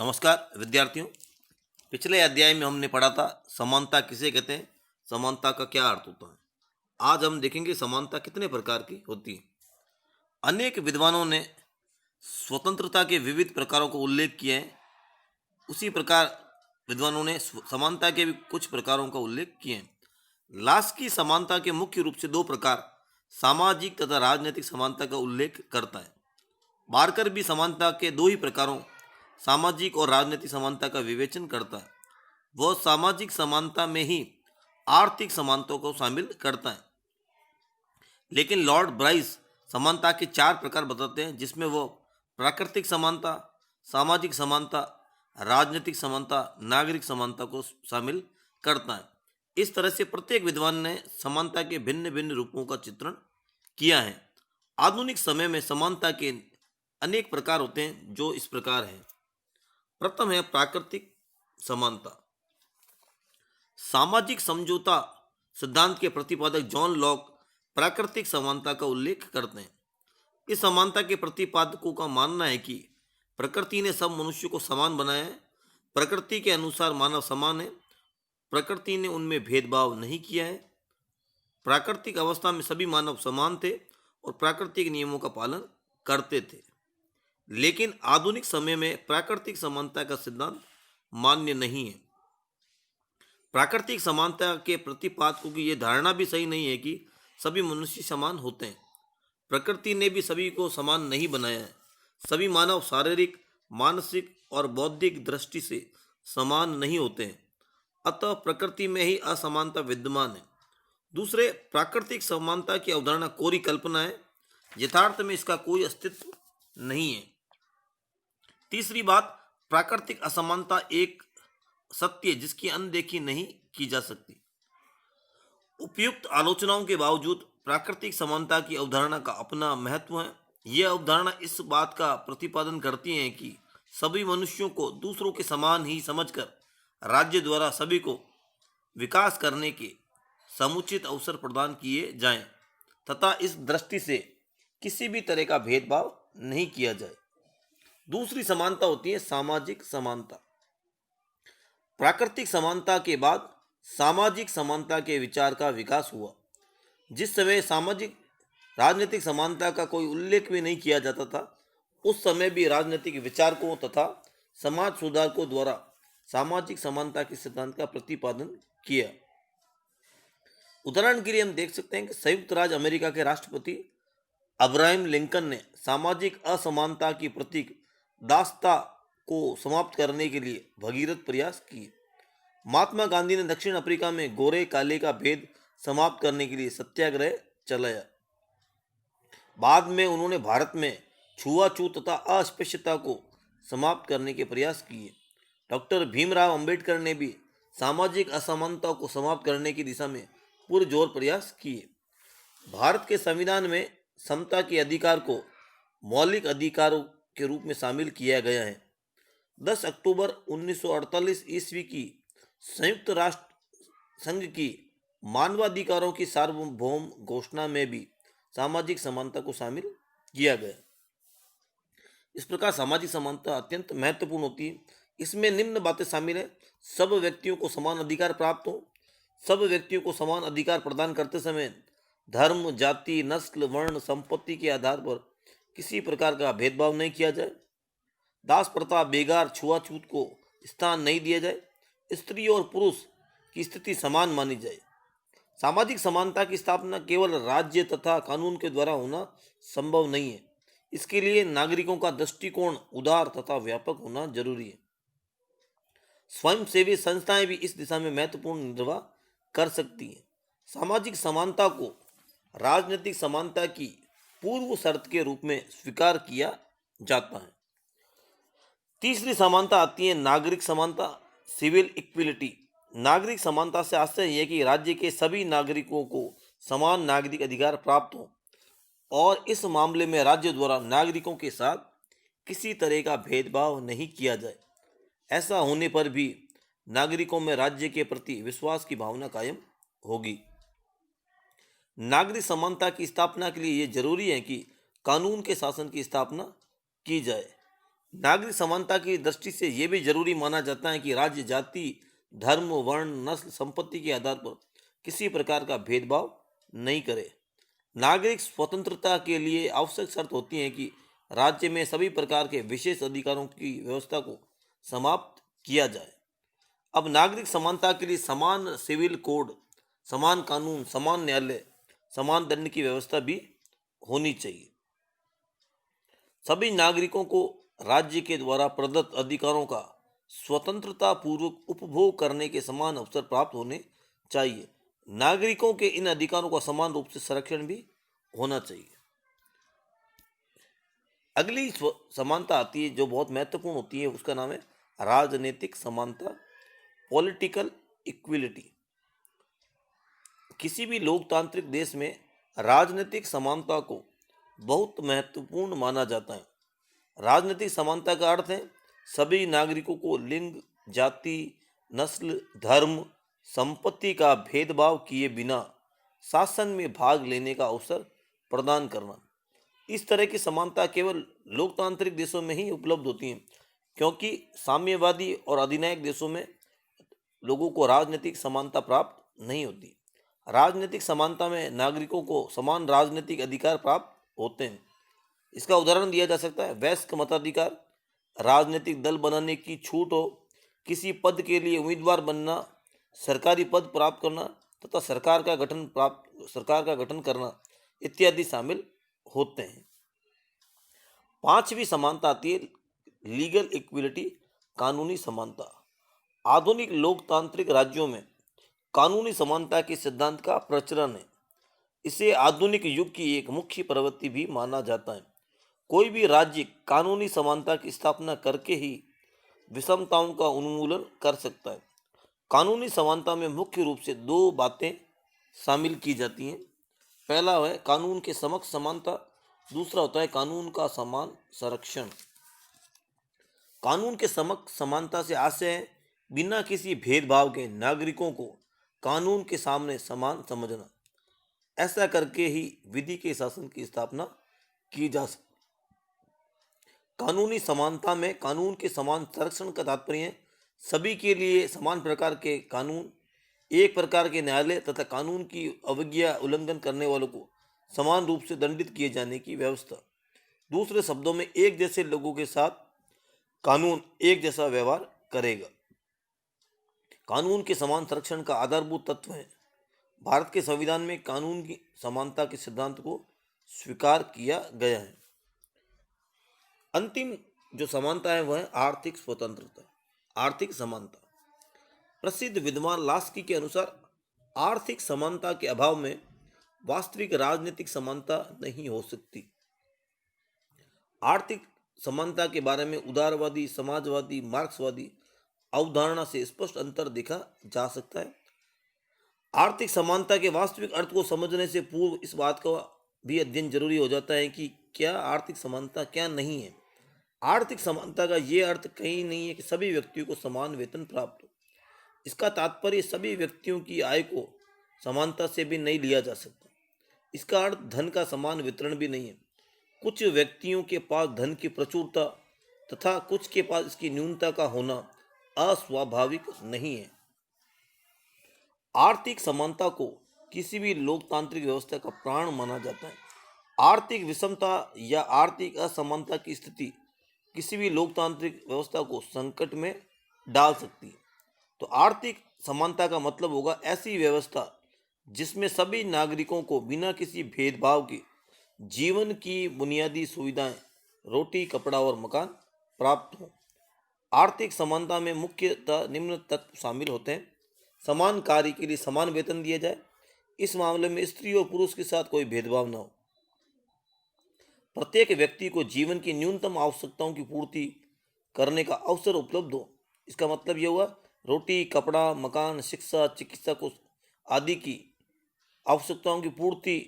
नमस्कार विद्यार्थियों। पिछले अध्याय में हमने पढ़ा था समानता किसे कहते हैं, समानता का क्या अर्थ होता है। आज हम देखेंगे समानता कितने प्रकार की होती है। अनेक विद्वानों ने स्वतंत्रता के विविध प्रकारों को उल्लेख किया है। उसी प्रकार विद्वानों ने समानता के भी कुछ प्रकारों का उल्लेख किए हैं। लास्ट की समानता के मुख्य रूप से दो प्रकार सामाजिक तथा राजनीतिक समानता का उल्लेख करता है। बारकर भी समानता के दो ही प्रकारों सामाजिक और राजनीतिक समानता का विवेचन करता है। वह सामाजिक समानता में ही आर्थिक समानता को शामिल करता है। लेकिन लॉर्ड ब्राइस समानता के चार प्रकार बताते हैं, जिसमें वो प्राकृतिक समानता, सामाजिक समानता, राजनीतिक समानता, नागरिक समानता को शामिल करता है। इस तरह से प्रत्येक विद्वान ने समानता के भिन्न भिन्न रूपों का चित्रण किया है। आधुनिक समय में समानता के अनेक प्रकार होते हैं, जो इस प्रकार हैं। प्रथम है प्राकृतिक समानता। सामाजिक समझौता सिद्धांत के प्रतिपादक जॉन लॉक प्राकृतिक समानता का उल्लेख करते हैं। इस समानता के प्रतिपादकों का मानना है कि प्रकृति ने सब मनुष्य को समान बनाया है। प्रकृति के अनुसार मानव समान है। प्रकृति ने उनमें भेदभाव नहीं किया है। प्राकृतिक अवस्था में सभी मानव समान थे और प्राकृतिक नियमों का पालन करते थे। लेकिन आधुनिक समय में प्राकृतिक समानता का सिद्धांत मान्य नहीं है। प्राकृतिक समानता के प्रतिपादकों की यह धारणा भी सही नहीं है कि सभी मनुष्य समान होते हैं। प्रकृति ने भी सभी को समान नहीं बनाया है। सभी मानव शारीरिक, मानसिक और बौद्धिक दृष्टि से समान नहीं होते हैं। अतः प्रकृति में ही असमानता विद्यमान है। दूसरे, प्राकृतिक समानता की अवधारणा कोरी कल्पना है। यथार्थ में इसका कोई अस्तित्व नहीं है। तीसरी बात, प्राकृतिक असमानता एक सत्य जिसकी अनदेखी नहीं की जा सकती। उपयुक्त आलोचनाओं के बावजूद प्राकृतिक समानता की अवधारणा का अपना महत्व है। यह अवधारणा इस बात का प्रतिपादन करती है कि सभी मनुष्यों को दूसरों के समान ही समझकर राज्य द्वारा सभी को विकास करने के समुचित अवसर प्रदान किए जाएं तथा इस दृष्टि से किसी भी तरह का भेदभाव नहीं किया जाए। दूसरी समानता होती है सामाजिक समानता। प्राकृतिक समानता के बाद सामाजिक समानता के विचार का विकास हुआ। जिस समय सामाजिक राजनीतिक समानता का कोई उल्लेख भी नहीं किया जाता था, उस समय भी राजनीतिक विचारकों तथा समाज सुधारकों द्वारा सामाजिक समानता के सिद्धांत का प्रतिपादन किया। उदाहरण के लिए हम देख सकते हैं कि संयुक्त राज्य अमेरिका के राष्ट्रपति अब्राहम लिंकन ने सामाजिक असमानता की प्रतीक दासता को समाप्त करने के लिए भगीरथ प्रयास किए। महात्मा गांधी ने दक्षिण अफ्रीका में गोरे काले का भेद समाप्त करने के लिए सत्याग्रह चलाया। बाद में उन्होंने भारत में छुआछूत तथा अस्पृश्यता को समाप्त करने के प्रयास किए। डॉक्टर भीमराव अंबेडकर ने भी सामाजिक असमानता को समाप्त करने की दिशा में पुरजोर प्रयास किए। भारत के संविधान में समता के अधिकार को मौलिक अधिकारों के रूप में शामिल किया गया है। 10 अक्टूबर 1948 ईस्वी की संयुक्त राष्ट्र संघ की मानवाधिकारों की सार्वभौम घोषणा में भी सामाजिक समानता को शामिल किया गया। इस प्रकार सामाजिक समानता अत्यंत महत्वपूर्ण होती है। इसमें निम्न बातें शामिल हैं। सब व्यक्तियों को समान अधिकार प्राप्त हो। सब व्यक्तियों को समान अधिकार प्रदान करते समय धर्म, जाति, नस्ल, वर्ण, संपत्ति के आधार पर किसी प्रकार का भेदभाव नहीं किया जाए। दास प्रथा, बेगार, छुआछूत को स्थान नहीं दिया जाए। स्त्री और पुरुष की स्थिति समान मानी जाए। सामाजिक समानता की स्थापना केवल राज्य तथा कानून के द्वारा होना संभव नहीं है। इसके लिए नागरिकों का दृष्टिकोण उदार तथा व्यापक होना जरूरी है। स्वयंसेवी संस्थाएं भी इस दिशा में महत्वपूर्ण निर्वाह कर सकती हैं। सामाजिक समानता को राजनीतिक समानता की पूर्व शर्त के रूप में स्वीकार किया जाता है। तीसरी समानता आती है नागरिक समानता, सिविल इक्विलिटी। नागरिक समानता से आशय यह है कि राज्य के सभी नागरिकों को समान नागरिक अधिकार प्राप्त हो और इस मामले में राज्य द्वारा नागरिकों के साथ किसी तरह का भेदभाव नहीं किया जाए। ऐसा होने पर भी नागरिकों में राज्य के प्रति विश्वास की भावना कायम होगी। नागरिक समानता की स्थापना के लिए यह जरूरी है कि कानून के शासन की स्थापना की जाए। नागरिक समानता की दृष्टि से यह भी जरूरी माना जाता है कि राज्य जाति, धर्म, वर्ण, नस्ल, संपत्ति के आधार पर किसी प्रकार का भेदभाव नहीं करे। नागरिक स्वतंत्रता के लिए आवश्यक शर्त होती है कि राज्य में सभी प्रकार के विशेष अधिकारों की व्यवस्था को समाप्त किया जाए। अब नागरिक समानता के लिए समान सिविल कोड, समान कानून, समान न्यायालय, समान दंड की व्यवस्था भी होनी चाहिए। सभी नागरिकों को राज्य के द्वारा प्रदत्त अधिकारों का स्वतंत्रता पूर्वक उपभोग करने के समान अवसर प्राप्त होने चाहिए। नागरिकों के इन अधिकारों का समान रूप से संरक्षण भी होना चाहिए। अगली समानता आती है जो बहुत महत्वपूर्ण होती है, उसका नाम है राजनीतिक समानता, पॉलिटिकल इक्विलिटी। किसी भी लोकतांत्रिक देश में राजनीतिक समानता को बहुत महत्वपूर्ण माना जाता है। राजनीतिक समानता का अर्थ है सभी नागरिकों को लिंग, जाति, नस्ल, धर्म, संपत्ति का भेदभाव किए बिना शासन में भाग लेने का अवसर प्रदान करना। इस तरह की समानता केवल लोकतांत्रिक देशों में ही उपलब्ध होती है, क्योंकि साम्यवादी और अधिनायक देशों में लोगों को राजनीतिक समानता प्राप्त नहीं होती। राजनीतिक समानता में नागरिकों को समान राजनीतिक अधिकार प्राप्त होते हैं। इसका उदाहरण दिया जा सकता है वयस्क मताधिकार, राजनीतिक दल बनाने की छूट हो, किसी पद के लिए उम्मीदवार बनना, सरकारी पद प्राप्त करना तथा सरकार का गठन करना इत्यादि शामिल होते हैं। पांचवी समानता आती है लीगल इक्विलिटी, कानूनी समानता। आधुनिक लोकतांत्रिक राज्यों में कानूनी समानता के सिद्धांत का प्रचलन है। इसे आधुनिक युग की एक मुख्य प्रवृत्ति भी माना जाता है। कोई भी राज्य कानूनी समानता की स्थापना करके ही विषमताओं का उन्मूलन कर सकता है। कानूनी समानता में मुख्य रूप से दो बातें शामिल की जाती हैं। पहला है कानून के समक्ष समानता, दूसरा होता है कानून का समान संरक्षण। कानून के समक्ष समानता से आशय है बिना किसी भेदभाव के नागरिकों को कानून के सामने समान समझना। ऐसा करके ही विधि के शासन की स्थापना की जा सकती। कानूनी समानता में कानून के समान संरक्षण का तात्पर्य है सभी के लिए समान प्रकार के कानून, एक प्रकार के न्यायालय तथा कानून की अवज्ञा उल्लंघन करने वालों को समान रूप से दंडित किए जाने की व्यवस्था। दूसरे शब्दों में एक जैसे लोगों के साथ कानून एक जैसा व्यवहार करेगा। कानून के समान संरक्षण का आधारभूत तत्व है। भारत के संविधान में कानून की समानता के सिद्धांत को स्वीकार किया गया है। अंतिम जो समानता है वह है आर्थिक स्वतंत्रता, आर्थिक समानता। प्रसिद्ध विद्वान लास्की के अनुसार आर्थिक समानता के अभाव में वास्तविक राजनीतिक समानता नहीं हो सकती। आर्थिक समानता के बारे में उदारवादी, समाजवादी, मार्क्सवादी अवधारणा से स्पष्ट अंतर देखा जा सकता है। आर्थिक समानता के वास्तविक अर्थ को समझने से पूर्व इस बात का भी अध्ययन जरूरी हो जाता है कि क्या आर्थिक समानता क्या नहीं है। आर्थिक समानता का ये अर्थ कहीं नहीं है कि सभी व्यक्तियों को समान वेतन प्राप्त हो। इसका तात्पर्य सभी व्यक्तियों की आय को समानता से भी नहीं लिया जा सकता। इसका अर्थ धन का समान वितरण भी नहीं है। कुछ व्यक्तियों के पास धन की प्रचुरता तथा कुछ के पास इसकी न्यूनता का होना अस्वाभाविक नहीं है। आर्थिक समानता को किसी भी लोकतांत्रिक व्यवस्था का प्राण माना जाता है। आर्थिक विषमता या आर्थिक असमानता की स्थिति किसी भी लोकतांत्रिक व्यवस्था को संकट में डाल सकती है। तो आर्थिक समानता का मतलब होगा ऐसी व्यवस्था जिसमें सभी नागरिकों को बिना किसी भेदभाव के जीवन की बुनियादी सुविधाएं, रोटी, कपड़ा और मकान प्राप्त हो। आर्थिक समानता में मुख्यतः निम्न तत्व शामिल होते हैं। समान कार्य के लिए समान वेतन दिया जाए। इस मामले में स्त्री और पुरुष के साथ कोई भेदभाव न हो। प्रत्येक व्यक्ति को जीवन की न्यूनतम आवश्यकताओं की पूर्ति करने का अवसर उपलब्ध हो। इसका मतलब यह हुआ रोटी, कपड़ा, मकान, शिक्षा, चिकित्सा को आदि की आवश्यकताओं की पूर्ति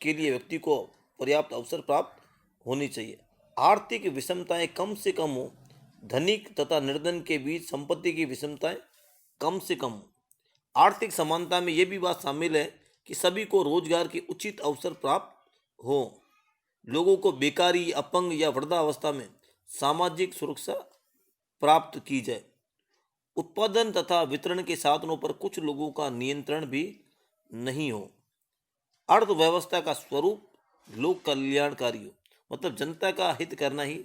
के लिए व्यक्ति को पर्याप्त अवसर प्राप्त होनी चाहिए। आर्थिक विषमताएं कम से कम हो। धनिक तथा निर्धन के बीच संपत्ति की विषमताएं कम से कम हो। आर्थिक समानता में यह भी बात शामिल है कि सभी को रोजगार के उचित अवसर प्राप्त हो। लोगों को बेकारी, अपंग या वृद्धावस्था में सामाजिक सुरक्षा प्राप्त की जाए। उत्पादन तथा वितरण के साधनों पर कुछ लोगों का नियंत्रण भी नहीं हो। अर्थव्यवस्था का स्वरूप लोक कल्याणकारी हो, मतलब जनता का हित करना ही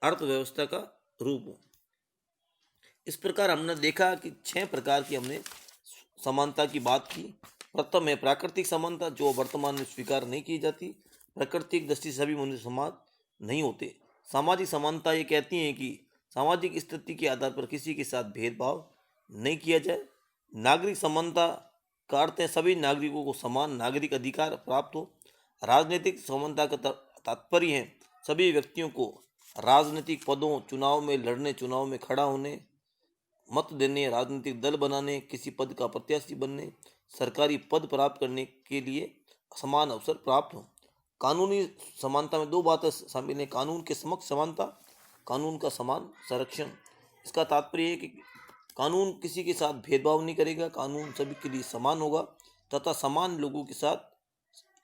अर्थव्यवस्था का रूप हो। इस प्रकार हमने देखा कि 6 प्रकार की हमने समानता की बात की। प्रथम है प्राकृतिक समानता, जो वर्तमान में स्वीकार नहीं की जाती। प्राकृतिक दृष्टि से सभी मनुष्य समान नहीं होते। सामाजिक समानता ये कहती है कि सामाजिक स्थिति के आधार पर किसी के साथ भेदभाव नहीं किया जाए। नागरिक समानता का अर्थ है सभी नागरिकों को समान नागरिक अधिकार प्राप्त हो। राजनीतिक समानता का तात्पर्य है सभी व्यक्तियों को राजनीतिक पदों, चुनाव में लड़ने, चुनाव में खड़ा होने, मत देने, राजनीतिक दल बनाने, किसी पद का प्रत्याशी बनने, सरकारी पद प्राप्त करने के लिए समान अवसर प्राप्त हो। कानूनी समानता में 2 बातें शामिल हैं। कानून के समक्ष समानता, कानून का समान संरक्षण। इसका तात्पर्य है कि कानून किसी के साथ भेदभाव नहीं करेगा, कानून सभी के लिए समान होगा तथा समान लोगों के साथ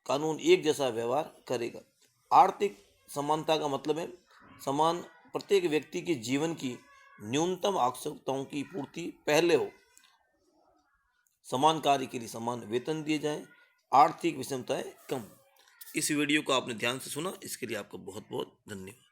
कानून एक जैसा व्यवहार करेगा। आर्थिक समानता का मतलब है समान प्रत्येक व्यक्ति के जीवन की न्यूनतम आवश्यकताओं की पूर्ति पहले हो। समान कार्य के लिए समान वेतन दिए जाएं, आर्थिक विषमताएं कम। इस वीडियो को आपने ध्यान से सुना, इसके लिए आपका बहुत बहुत धन्यवाद।